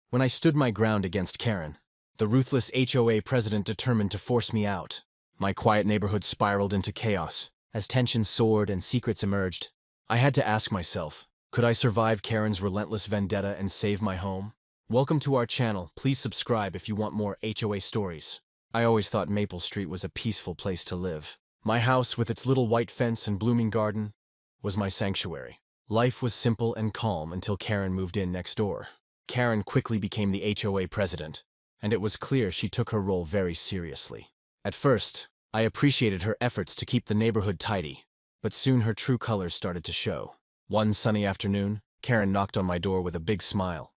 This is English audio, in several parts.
when I stood my ground against Karen, the ruthless HOA president determined to force me out. My quiet neighborhood spiraled into chaos. As tensions soared and secrets emerged, I had to ask myself, could I survive Karen's relentless vendetta and save my home? Welcome to our channel. Please subscribe if you want more HOA stories. I always thought Maple Street was a peaceful place to live. My house, with its little white fence and blooming garden, was my sanctuary. Life was simple and calm until Karen moved in next door. Karen quickly became the HOA president, and it was clear she took her role very seriously. At first, I appreciated her efforts to keep the neighborhood tidy, but soon her true colors started to show. One sunny afternoon, Karen knocked on my door with a big smile.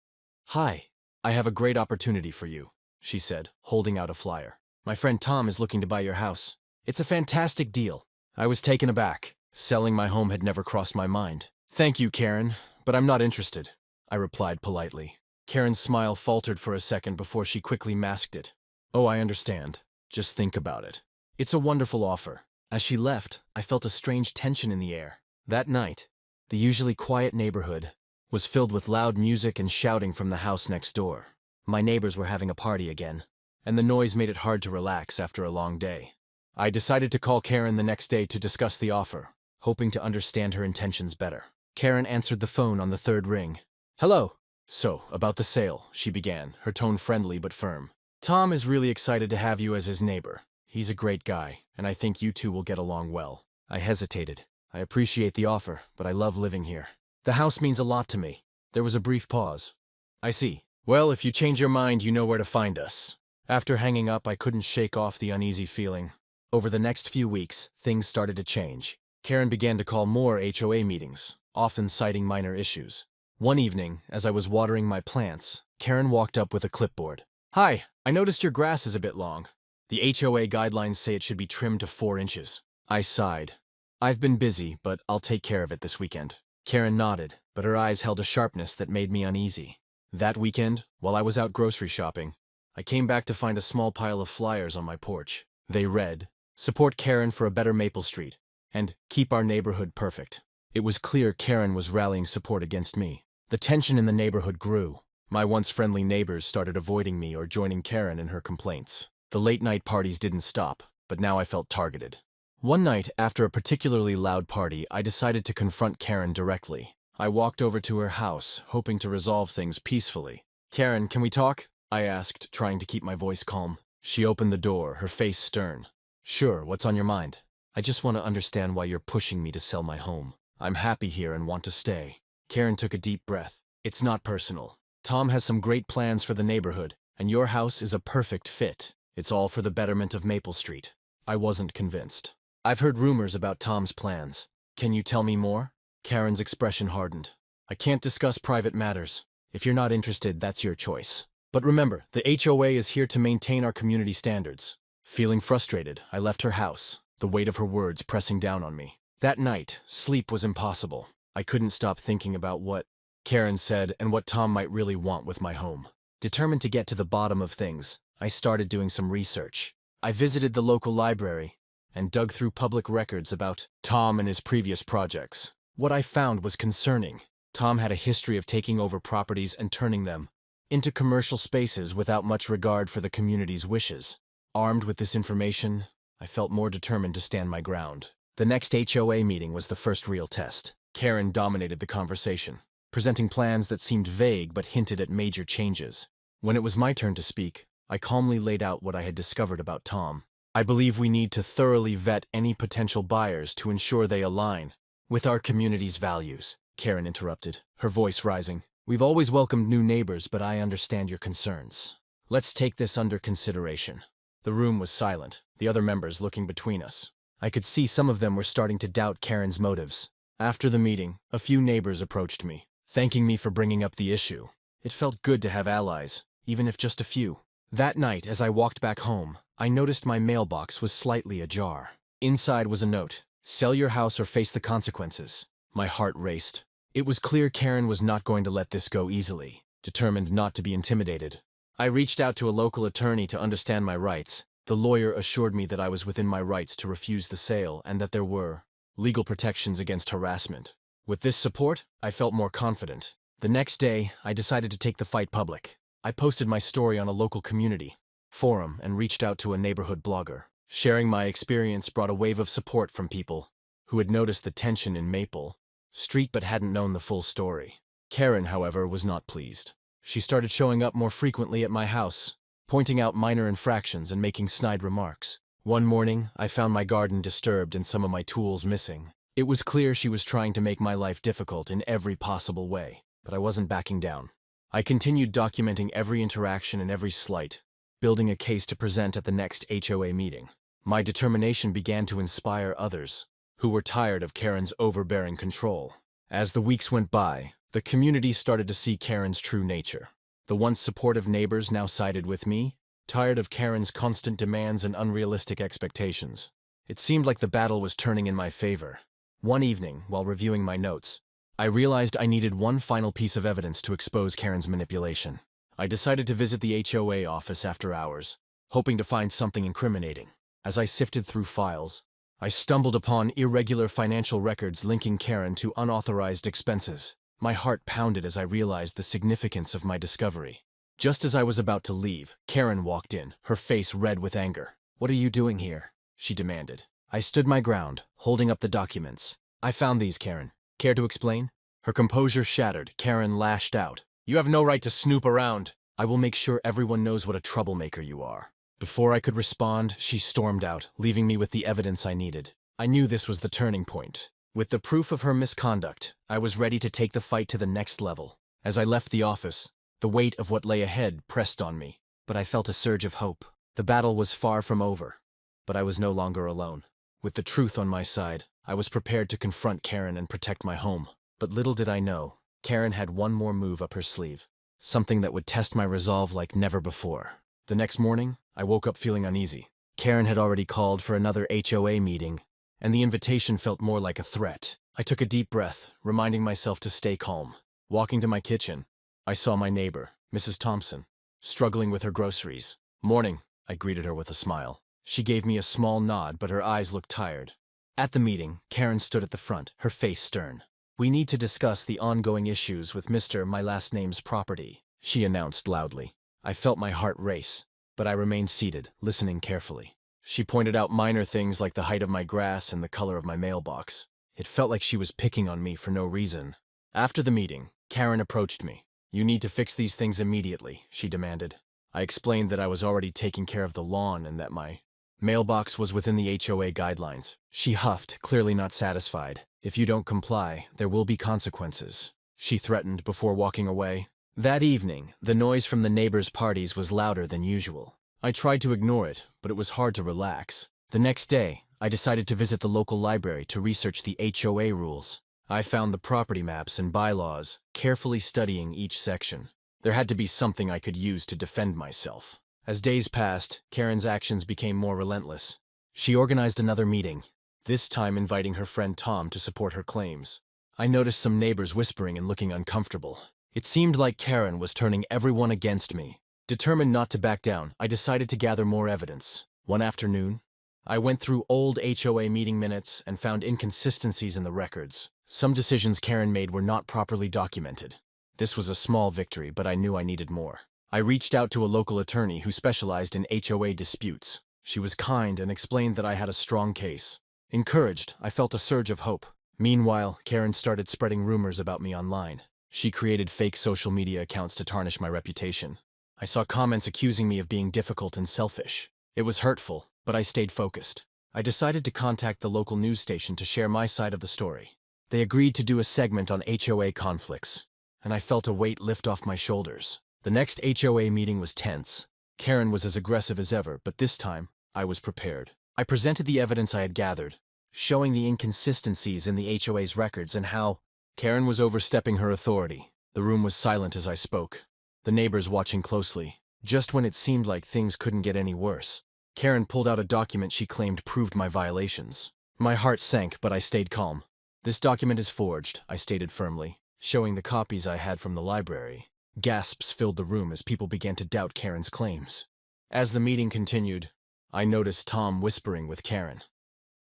"Hi, I have a great opportunity for you," she said, holding out a flyer. "My friend Tom is looking to buy your house. It's a fantastic deal." I was taken aback. Selling my home had never crossed my mind. "Thank you, Karen, but I'm not interested," I replied politely. Karen's smile faltered for a second before she quickly masked it. "Oh, I understand. Just think about it. It's a wonderful offer." As she left, I felt a strange tension in the air. That night, the usually quiet neighborhood was filled with loud music and shouting from the house next door. My neighbors were having a party again, and the noise made it hard to relax after a long day. I decided to call Karen the next day to discuss the offer, hoping to understand her intentions better. Karen answered the phone on the third ring. "Hello." "So, about the sale," she began, her tone friendly but firm. "Tom is really excited to have you as his neighbor. He's a great guy, and I think you two will get along well." I hesitated. "I appreciate the offer, but I love living here. The house means a lot to me." There was a brief pause. "I see. Well, if you change your mind, you know where to find us." After hanging up, I couldn't shake off the uneasy feeling. Over the next few weeks, things started to change. Karen began to call more HOA meetings, often citing minor issues. One evening, as I was watering my plants, Karen walked up with a clipboard. "Hi, I noticed your grass is a bit long. The HOA guidelines say it should be trimmed to 4 inches. I sighed. "I've been busy, but I'll take care of it this weekend." Karen nodded, but her eyes held a sharpness that made me uneasy. That weekend, while I was out grocery shopping, I came back to find a small pile of flyers on my porch. They read, "Support Karen for a better Maple Street," and "Keep our neighborhood perfect." It was clear Karen was rallying support against me. The tension in the neighborhood grew. My once friendly neighbors started avoiding me or joining Karen in her complaints. The late-night parties didn't stop, but now I felt targeted. One night, after a particularly loud party, I decided to confront Karen directly. I walked over to her house, hoping to resolve things peacefully. "Karen, can we talk?" I asked, trying to keep my voice calm. She opened the door, her face stern. "Sure, what's on your mind?" "I just want to understand why you're pushing me to sell my home. I'm happy here and want to stay." Karen took a deep breath. "It's not personal. Tom has some great plans for the neighborhood, and your house is a perfect fit. It's all for the betterment of Maple Street." I wasn't convinced. "I've heard rumors about Tom's plans. Can you tell me more?" Karen's expression hardened. "I can't discuss private matters. If you're not interested, that's your choice. But remember, the HOA is here to maintain our community standards." Feeling frustrated, I left her house, the weight of her words pressing down on me. That night, sleep was impossible. I couldn't stop thinking about what Karen said and what Tom might really want with my home. Determined to get to the bottom of things, I started doing some research. I visited the local library and dug through public records about Tom and his previous projects. What I found was concerning. Tom had a history of taking over properties and turning them into commercial spaces without much regard for the community's wishes. Armed with this information, I felt more determined to stand my ground. The next HOA meeting was the first real test. Karen dominated the conversation, presenting plans that seemed vague but hinted at major changes. When it was my turn to speak, I calmly laid out what I had discovered about Tom. "I believe we need to thoroughly vet any potential buyers to ensure they align with our community's values," Karen interrupted, her voice rising. "We've always welcomed new neighbors, but I understand your concerns. Let's take this under consideration." The room was silent, the other members looking between us. I could see some of them were starting to doubt Karen's motives. After the meeting, a few neighbors approached me, thanking me for bringing up the issue. It felt good to have allies, even if just a few. That night, as I walked back home, I noticed my mailbox was slightly ajar. Inside was a note: "Sell your house or face the consequences." My heart raced. It was clear Karen was not going to let this go easily, determined not to be intimidated. I reached out to a local attorney to understand my rights. The lawyer assured me that I was within my rights to refuse the sale and that there were legal protections against harassment. With this support, I felt more confident. The next day, I decided to take the fight public. I posted my story on a local community forum and reached out to a neighborhood blogger. Sharing my experience brought a wave of support from people who had noticed the tension in Maple Street but hadn't known the full story. Karen, however, was not pleased. She started showing up more frequently at my house, pointing out minor infractions and making snide remarks. One morning, I found my garden disturbed and some of my tools missing. It was clear she was trying to make my life difficult in every possible way, but I wasn't backing down. I continued documenting every interaction and every slight, building a case to present at the next HOA meeting. My determination began to inspire others, who were tired of Karen's overbearing control. As the weeks went by, the community started to see Karen's true nature. The once supportive neighbors now sided with me, tired of Karen's constant demands and unrealistic expectations. It seemed like the battle was turning in my favor. One evening, while reviewing my notes, I realized I needed one final piece of evidence to expose Karen's manipulation. I decided to visit the HOA office after hours, hoping to find something incriminating. As I sifted through files, I stumbled upon irregular financial records linking Karen to unauthorized expenses. My heart pounded as I realized the significance of my discovery. Just as I was about to leave, Karen walked in, her face red with anger. "What are you doing here?" she demanded. I stood my ground, holding up the documents. "I found these, Karen. Care to explain?" Her composure shattered. Karen lashed out. "You have no right to snoop around. I will make sure everyone knows what a troublemaker you are." Before I could respond, she stormed out, leaving me with the evidence I needed. I knew this was the turning point. With the proof of her misconduct, I was ready to take the fight to the next level. As I left the office, the weight of what lay ahead pressed on me, but I felt a surge of hope. The battle was far from over, but I was no longer alone. With the truth on my side, I was prepared to confront Karen and protect my home. But little did I know, Karen had one more move up her sleeve, something that would test my resolve like never before. The next morning, I woke up feeling uneasy. Karen had already called for another HOA meeting, and the invitation felt more like a threat. I took a deep breath, reminding myself to stay calm. Walking to my kitchen, I saw my neighbor, Mrs. Thompson, struggling with her groceries. "Morning," I greeted her with a smile. She gave me a small nod, but her eyes looked tired. At the meeting, Karen stood at the front, her face stern. "We need to discuss the ongoing issues with Mr. My last name's property," she announced loudly. I felt my heart race, but I remained seated, listening carefully. She pointed out minor things like the height of my grass and the color of my mailbox. It felt like she was picking on me for no reason. After the meeting, Karen approached me. "You need to fix these things immediately," she demanded. I explained that I was already taking care of the lawn and that my mailbox was within the HOA guidelines. She huffed, clearly not satisfied. "If you don't comply, there will be consequences," she threatened before walking away. That evening, the noise from the neighbors' parties was louder than usual. I tried to ignore it, but it was hard to relax. The next day, I decided to visit the local library to research the HOA rules. I found the property maps and bylaws, carefully studying each section. There had to be something I could use to defend myself. As days passed, Karen's actions became more relentless. She organized another meeting, this time inviting her friend Tom to support her claims. I noticed some neighbors whispering and looking uncomfortable. It seemed like Karen was turning everyone against me. Determined not to back down, I decided to gather more evidence. One afternoon, I went through old HOA meeting minutes and found inconsistencies in the records. Some decisions Karen made were not properly documented. This was a small victory, but I knew I needed more. I reached out to a local attorney who specialized in HOA disputes. She was kind and explained that I had a strong case. Encouraged, I felt a surge of hope. Meanwhile, Karen started spreading rumors about me online. She created fake social media accounts to tarnish my reputation. I saw comments accusing me of being difficult and selfish. It was hurtful, but I stayed focused. I decided to contact the local news station to share my side of the story. They agreed to do a segment on HOA conflicts, and I felt a weight lift off my shoulders. The next HOA meeting was tense. Karen was as aggressive as ever, but this time, I was prepared. I presented the evidence I had gathered, showing the inconsistencies in the HOA's records and how Karen was overstepping her authority. The room was silent as I spoke, the neighbors watching closely. Just when it seemed like things couldn't get any worse, Karen pulled out a document she claimed proved my violations. My heart sank, but I stayed calm. "This document is forged," I stated firmly, showing the copies I had from the library. Gasps filled the room as people began to doubt Karen's claims. As the meeting continued, I noticed Tom whispering with Karen.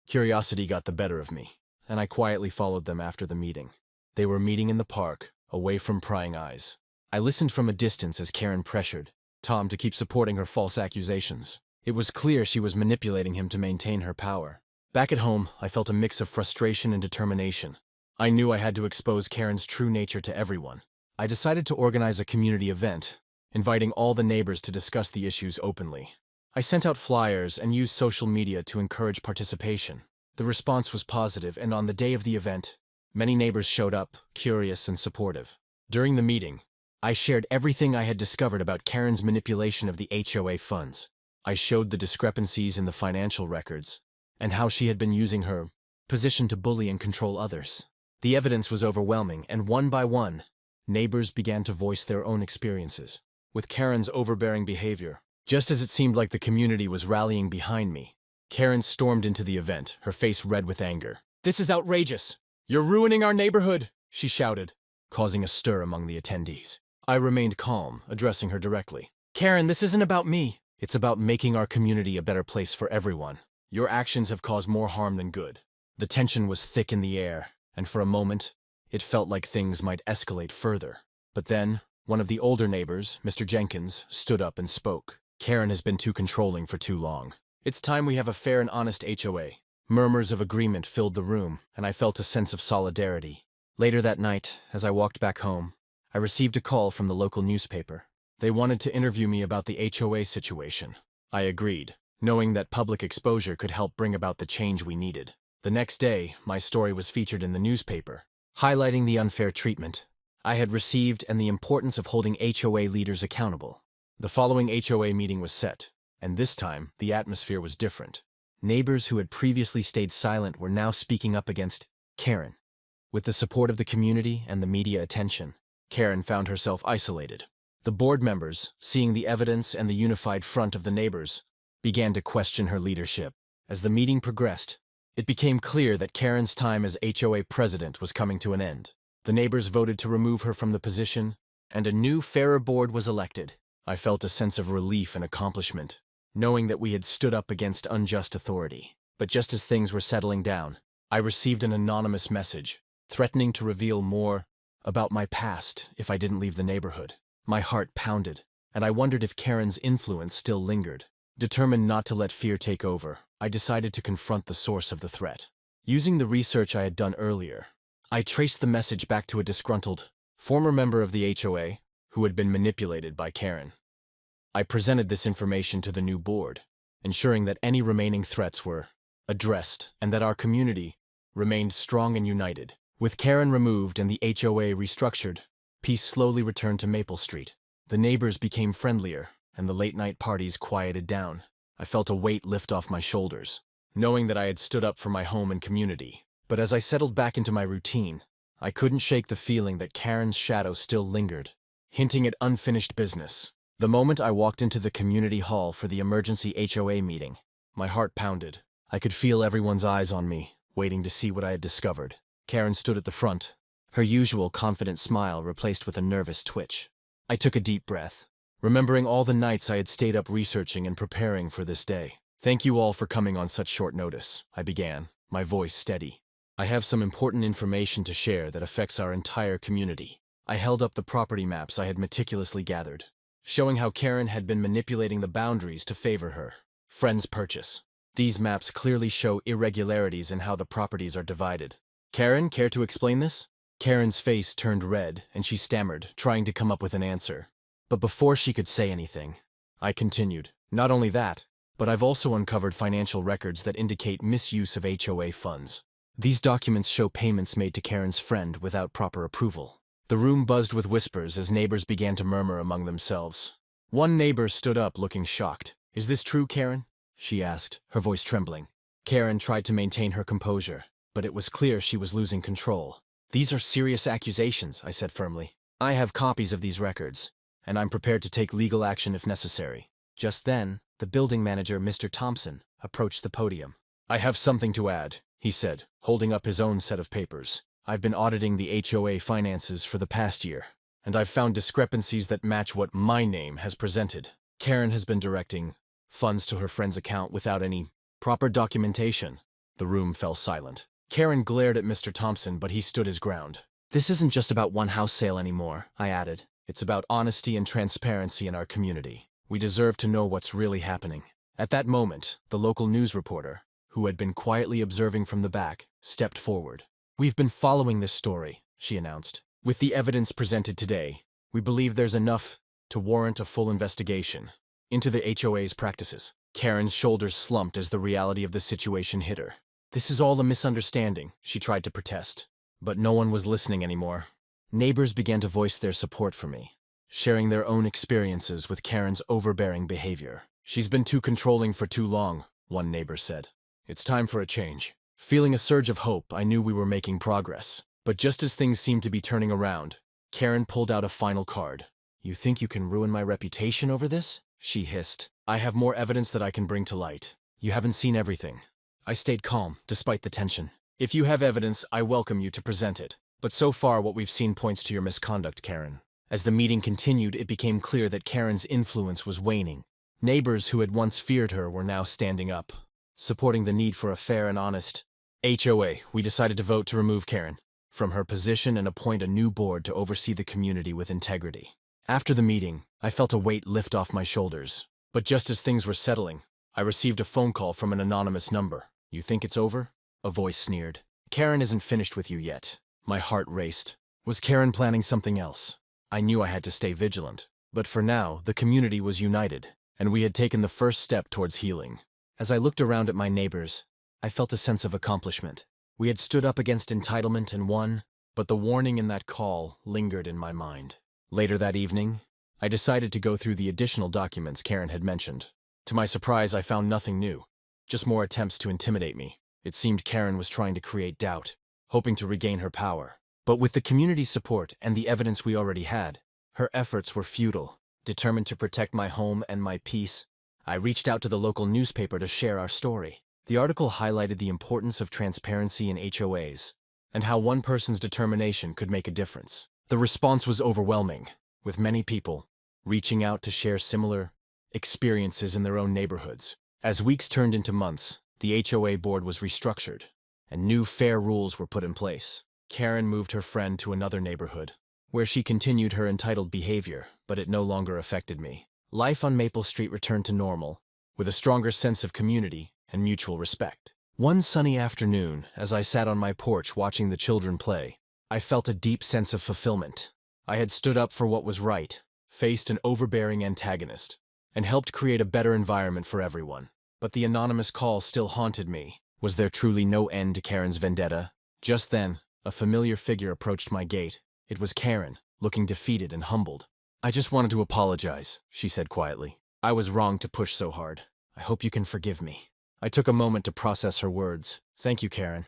Curiosity got the better of me, and I quietly followed them after the meeting. They were meeting in the park, away from prying eyes. I listened from a distance as Karen pressured Tom to keep supporting her false accusations. It was clear she was manipulating him to maintain her power. Back at home, I felt a mix of frustration and determination. I knew I had to expose Karen's true nature to everyone. I decided to organize a community event, inviting all the neighbors to discuss the issues openly. I sent out flyers and used social media to encourage participation. The response was positive, and on the day of the event, many neighbors showed up, curious and supportive. During the meeting, I shared everything I had discovered about Karen's manipulation of the HOA funds. I showed the discrepancies in the financial records and how she had been using her position to bully and control others. The evidence was overwhelming, and one by one, neighbors began to voice their own experiences. With Karen's overbearing behavior, just as it seemed like the community was rallying behind me, Karen stormed into the event, her face red with anger. "This is outrageous! You're ruining our neighborhood!" she shouted, causing a stir among the attendees. I remained calm, addressing her directly. "Karen, this isn't about me. It's about making our community a better place for everyone. Your actions have caused more harm than good." The tension was thick in the air, and for a moment, it felt like things might escalate further. But then, one of the older neighbors, Mr. Jenkins, stood up and spoke. "Karen has been too controlling for too long. It's time we have a fair and honest HOA." Murmurs of agreement filled the room, and I felt a sense of solidarity. Later that night, as I walked back home, I received a call from the local newspaper. They wanted to interview me about the HOA situation. I agreed, knowing that public exposure could help bring about the change we needed. The next day, my story was featured in the newspaper, highlighting the unfair treatment I had received and the importance of holding HOA leaders accountable. The following HOA meeting was set, and this time, the atmosphere was different. Neighbors who had previously stayed silent were now speaking up against Karen. With the support of the community and the media attention, Karen found herself isolated. The board members, seeing the evidence and the unified front of the neighbors, began to question her leadership. As the meeting progressed, it became clear that Karen's time as HOA president was coming to an end. The neighbors voted to remove her from the position, and a new, fairer board was elected. I felt a sense of relief and accomplishment, knowing that we had stood up against unjust authority. But just as things were settling down, I received an anonymous message, threatening to reveal more about my past if I didn't leave the neighborhood. My heart pounded, and I wondered if Karen's influence still lingered. Determined not to let fear take over, I decided to confront the source of the threat. Using the research I had done earlier, I traced the message back to a disgruntled, former member of the HOA who had been manipulated by Karen. I presented this information to the new board, ensuring that any remaining threats were addressed and that our community remained strong and united. With Karen removed and the HOA restructured, peace slowly returned to Maple Street. The neighbors became friendlier, and the late-night parties quieted down. I felt a weight lift off my shoulders, knowing that I had stood up for my home and community. But as I settled back into my routine, I couldn't shake the feeling that Karen's shadow still lingered, hinting at unfinished business. The moment I walked into the community hall for the emergency HOA meeting, my heart pounded. I could feel everyone's eyes on me, waiting to see what I had discovered. Karen stood at the front, her usual confident smile replaced with a nervous twitch. I took a deep breath, remembering all the nights I had stayed up researching and preparing for this day. "Thank you all for coming on such short notice," I began, my voice steady. "I have some important information to share that affects our entire community." I held up the property maps I had meticulously gathered, showing how Karen had been manipulating the boundaries to favor her friend's purchase. These maps clearly show irregularities in how the properties are divided. "Karen, care to explain this?" Karen's face turned red, and she stammered, trying to come up with an answer. But before she could say anything, I continued. "Not only that, but I've also uncovered financial records that indicate misuse of HOA funds. These documents show payments made to Karen's friend without proper approval." The room buzzed with whispers as neighbors began to murmur among themselves. One neighbor stood up looking shocked. "Is this true, Karen?" she asked, her voice trembling. Karen tried to maintain her composure, but it was clear she was losing control. "These are serious accusations," I said firmly. "I have copies of these records, and I'm prepared to take legal action if necessary." Just then, the building manager, Mr. Thompson, approached the podium. "I have something to add," he said, holding up his own set of papers. "I've been auditing the HOA finances for the past year, and I've found discrepancies that match what my name has presented. Karen has been directing funds to her friend's account without any proper documentation." The room fell silent. Karen glared at Mr. Thompson, but he stood his ground. "This isn't just about one house sale anymore," I added. It's about honesty and transparency in our community. We deserve to know what's really happening. At that moment, the local news reporter, who had been quietly observing from the back, stepped forward. "We've been following this story," she announced. "With the evidence presented today, we believe there's enough to warrant a full investigation into the HOA's practices." Karen's shoulders slumped as the reality of the situation hit her. "This is all a misunderstanding," she tried to protest. But no one was listening anymore. Neighbors began to voice their support for me, sharing their own experiences with Karen's overbearing behavior. "She's been too controlling for too long," one neighbor said. "It's time for a change." Feeling a surge of hope, I knew we were making progress. But just as things seemed to be turning around, Karen pulled out a final card. "You think you can ruin my reputation over this?" she hissed. "I have more evidence that I can bring to light. You haven't seen everything." I stayed calm, despite the tension. "If you have evidence, I welcome you to present it. But so far what we've seen points to your misconduct, Karen." As the meeting continued, it became clear that Karen's influence was waning. Neighbors who had once feared her were now standing up, supporting the need for a fair and honest HOA. We decided to vote to remove Karen from her position and appoint a new board to oversee the community with integrity. After the meeting, I felt a weight lift off my shoulders. But just as things were settling, I received a phone call from an anonymous number. "You think it's over?" a voice sneered. "Karen isn't finished with you yet." My heart raced. Was Karen planning something else? I knew I had to stay vigilant. But for now, the community was united, and we had taken the first step towards healing. As I looked around at my neighbors, I felt a sense of accomplishment. We had stood up against entitlement and won, but the warning in that call lingered in my mind. Later that evening, I decided to go through the additional documents Karen had mentioned. To my surprise, I found nothing new, just more attempts to intimidate me. It seemed Karen was trying to create doubt, hoping to regain her power. But with the community's support and the evidence we already had, her efforts were futile. Determined to protect my home and my peace, I reached out to the local newspaper to share our story. The article highlighted the importance of transparency in HOAs and how one person's determination could make a difference. The response was overwhelming, with many people reaching out to share similar experiences in their own neighborhoods. As weeks turned into months, the HOA board was restructured, and new fair rules were put in place. Karen moved her friend to another neighborhood, where she continued her entitled behavior, but it no longer affected me. Life on Maple Street returned to normal, with a stronger sense of community and mutual respect. One sunny afternoon, as I sat on my porch watching the children play, I felt a deep sense of fulfillment. I had stood up for what was right, faced an overbearing antagonist, and helped create a better environment for everyone. But the anonymous call still haunted me. Was there truly no end to Karen's vendetta? Just then, a familiar figure approached my gate. It was Karen, looking defeated and humbled. "I just wanted to apologize," she said quietly. "I was wrong to push so hard. I hope you can forgive me." I took a moment to process her words. "Thank you, Karen.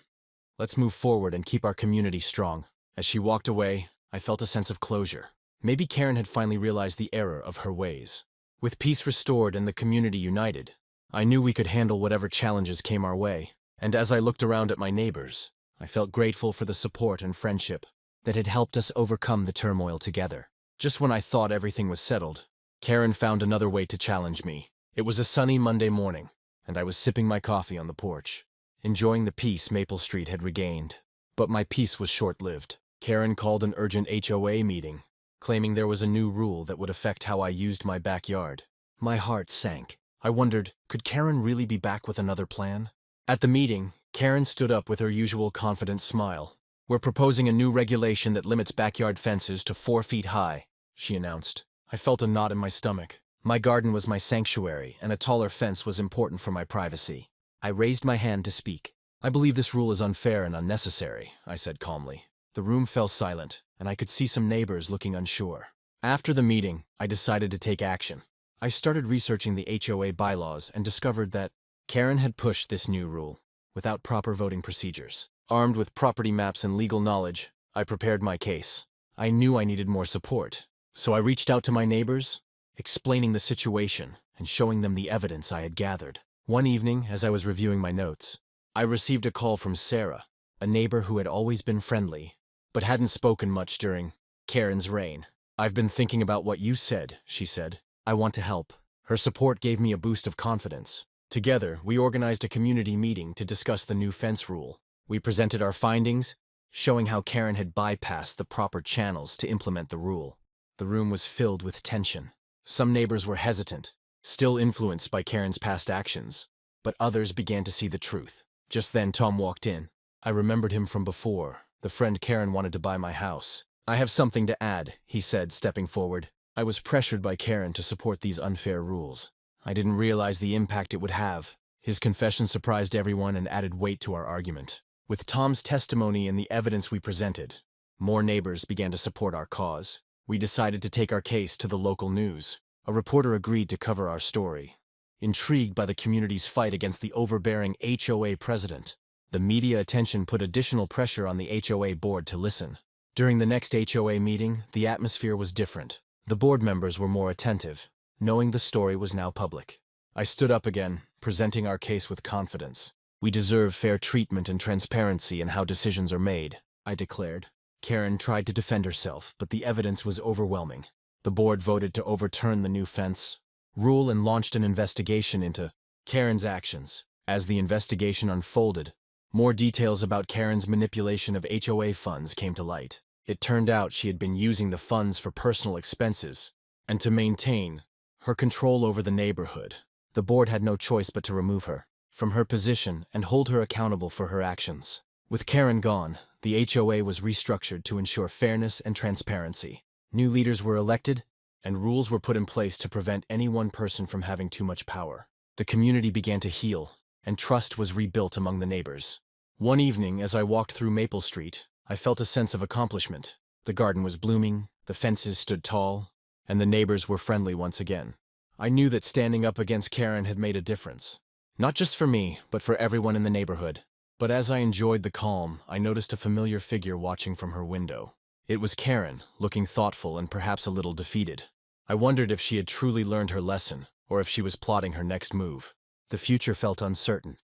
Let's move forward and keep our community strong." As she walked away, I felt a sense of closure. Maybe Karen had finally realized the error of her ways. With peace restored and the community united, I knew we could handle whatever challenges came our way. And as I looked around at my neighbors, I felt grateful for the support and friendship that had helped us overcome the turmoil together. Just when I thought everything was settled, Karen found another way to challenge me. It was a sunny Monday morning, and I was sipping my coffee on the porch, enjoying the peace Maple Street had regained. But my peace was short-lived. Karen called an urgent HOA meeting, claiming there was a new rule that would affect how I used my backyard. My heart sank. I wondered, could Karen really be back with another plan? At the meeting, Karen stood up with her usual confident smile. "We're proposing a new regulation that limits backyard fences to 4 feet high," she announced. I felt a knot in my stomach. My garden was my sanctuary, and a taller fence was important for my privacy. I raised my hand to speak. "I believe this rule is unfair and unnecessary," I said calmly. The room fell silent, and I could see some neighbors looking unsure. After the meeting, I decided to take action. I started researching the HOA bylaws and discovered that Karen had pushed this new rule without proper voting procedures. Armed with property maps and legal knowledge, I prepared my case. I knew I needed more support, so I reached out to my neighbors, explaining the situation and showing them the evidence I had gathered. One evening, as I was reviewing my notes, I received a call from Sarah, a neighbor who had always been friendly, but hadn't spoken much during Karen's reign. "I've been thinking about what you said," she said. "I want to help." Her support gave me a boost of confidence. Together, we organized a community meeting to discuss the new fence rule. We presented our findings, showing how Karen had bypassed the proper channels to implement the rule. The room was filled with tension. Some neighbors were hesitant, still influenced by Karen's past actions, but others began to see the truth. Just then, Tom walked in. I remembered him from before, the friend Karen wanted to buy my house. "I have something to add," he said, stepping forward. I was pressured by Karen to support these unfair rules. I didn't realize the impact it would have. His confession surprised everyone and added weight to our argument. With Tom's testimony and the evidence we presented, more neighbors began to support our cause. We decided to take our case to the local news. A reporter agreed to cover our story. Intrigued by the community's fight against the overbearing HOA president, the media attention put additional pressure on the HOA board to listen. During the next HOA meeting, the atmosphere was different. The board members were more attentive, knowing the story was now public. I stood up again, presenting our case with confidence. "We deserve fair treatment and transparency in how decisions are made," I declared. Karen tried to defend herself, but the evidence was overwhelming. The board voted to overturn the new fence rule and launched an investigation into Karen's actions. As the investigation unfolded, more details about Karen's manipulation of HOA funds came to light. It turned out she had been using the funds for personal expenses and to maintain her control over the neighborhood. The board had no choice but to remove her from her position and hold her accountable for her actions. With Karen gone, the HOA was restructured to ensure fairness and transparency. New leaders were elected, and rules were put in place to prevent any one person from having too much power. The community began to heal, and trust was rebuilt among the neighbors. One evening, as I walked through Maple Street, I felt a sense of accomplishment. The garden was blooming, the fences stood tall, and the neighbors were friendly once again. I knew that standing up against Karen had made a difference. Not just for me, but for everyone in the neighborhood. But as I enjoyed the calm, I noticed a familiar figure watching from her window. It was Karen, looking thoughtful and perhaps a little defeated. I wondered if she had truly learned her lesson, or if she was plotting her next move. The future felt uncertain,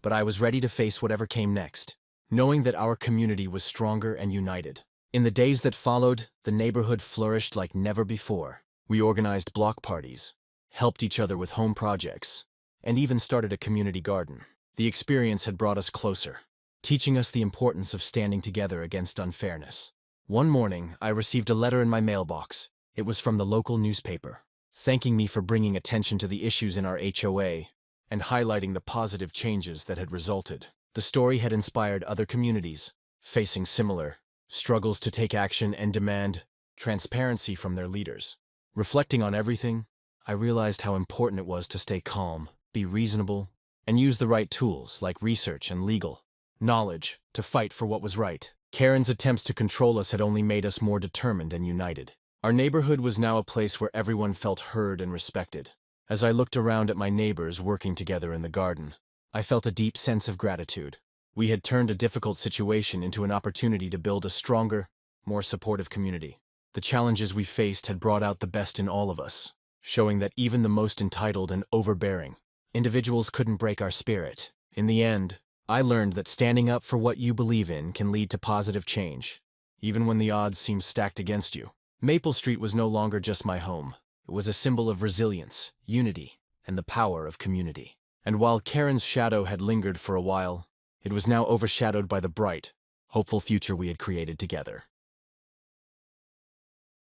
but I was ready to face whatever came next, knowing that our community was stronger and united. In the days that followed, the neighborhood flourished like never before. We organized block parties, helped each other with home projects, and even started a community garden. The experience had brought us closer, teaching us the importance of standing together against unfairness. One morning, I received a letter in my mailbox. It was from the local newspaper, thanking me for bringing attention to the issues in our HOA and highlighting the positive changes that had resulted. The story had inspired other communities facing similar struggles to take action and demand transparency from their leaders. Reflecting on everything, I realized how important it was to stay calm, be reasonable, and use the right tools like research and legal knowledge to fight for what was right. Karen's attempts to control us had only made us more determined and united. Our neighborhood was now a place where everyone felt heard and respected. As I looked around at my neighbors working together in the garden, I felt a deep sense of gratitude. We had turned a difficult situation into an opportunity to build a stronger, more supportive community. The challenges we faced had brought out the best in all of us, showing that even the most entitled and overbearing individuals couldn't break our spirit. In the end, I learned that standing up for what you believe in can lead to positive change, even when the odds seem stacked against you. Maple Street was no longer just my home. It was a symbol of resilience, unity, and the power of community. And while Karen's shadow had lingered for a while, it was now overshadowed by the bright, hopeful future we had created together.